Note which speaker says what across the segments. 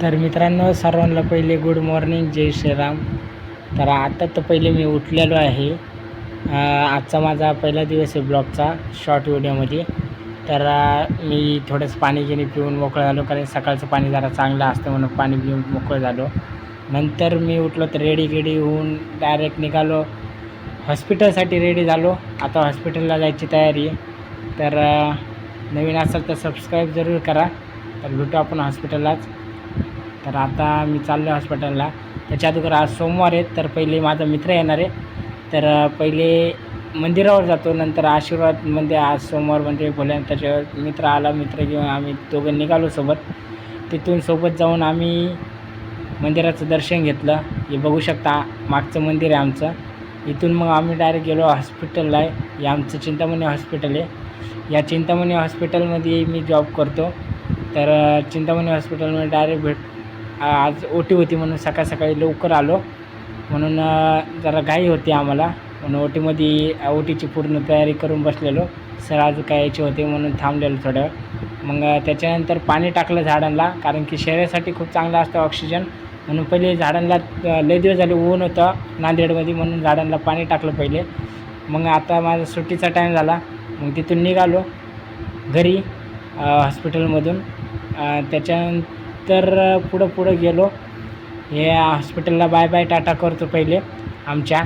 Speaker 1: तर मित्रांनो, सर्वांना पहिले गुड मॉर्निंग, जय श्रीराम. तर आता तर पहिले मी उठलेलो आहे. आजचा माझा पहिला दिवस आहे ब्लॉगचा शॉर्ट व्हिडिओमध्ये. तर मी थोडंसं पाणी गिनी पिऊन मोकळं झालो, कारण सकाळचं पाणी जरा चांगलं असतं म्हणून पाणी पिऊन मोकळं झालो. नंतर मी उठलो तर रेडी होऊन डायरेक्ट निघालो हॉस्पिटलसाठी. रेडी झालो, आता हॉस्पिटलला जायची तयारी आहे. तर नवीन असेल तर सबस्क्राईब जरूर करा. तर भेटू आपण हॉस्पिटललाच. तर आता मी चाललो आहे हॉस्पिटलला. त्याच्या अगोदर आज सोमवार आहे, तर पहिले माझा मित्र येणार आहे. तर पहिले मंदिरावर जातो, नंतर आशीर्वाद म्हणजे आज सोमवार म्हणजे बोलायला त्याच्या मित्र आला. मित्र घेऊन आम्ही दोघं निघालो सोबत. तिथून सोबत जाऊन आम्ही मंदिराचं दर्शन घेतलं. हे बघू शकता, मागचं मंदिर आहे आमचं. इथून मग आम्ही डायरेक्ट गेलो हॉस्पिटलला आहे. हे आमचं चिंतामणी हॉस्पिटल आहे. या चिंतामणी हॉस्पिटलमध्ये मी जॉब करतो. तर चिंतामणी हॉस्पिटलमध्ये डायरेक्ट आज ओटी होती म्हणून सकाळी लवकर आलो. म्हणून जरा घाई होती आम्हाला, म्हणून ओटीची पूर्ण तयारी करून बसलेलो. सर अजून काय यायचे होते म्हणून थांबलेलो थोडं. मग त्याच्यानंतर पाणी टाकलं झाडांना, कारण की शरीरासाठी खूप चांगलं असतं ऑक्सिजन. म्हणून पहिले झाडांना लय दिवस झाले ऊन होतं नांदेडमध्ये, म्हणून झाडांना पाणी टाकलं पहिले. मग आता माझा सुट्टीचा टाईम झाला, मग तिथून निघालो घरी हॉस्पिटलमधून. त्याच्यानंतर पुढं गेलो. हे हॉस्पिटलला बाय टाटा करतो पहिले आमच्या,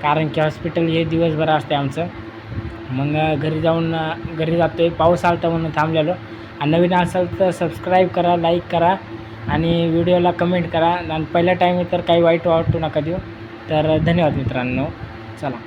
Speaker 1: कारण की हॉस्पिटल हे दिवसभर असते आमचं. मग घरी जातो आहे. पाऊस आलता म्हणून थांबलेलो. आणि नवीन असाल तर सबस्क्राईब करा, लाईक करा आणि व्हिडिओला कमेंट करा. आणि पहिला टाईम आहे तर काही वाईट वाटू नका देऊ. तर धन्यवाद मित्रांनो. चला.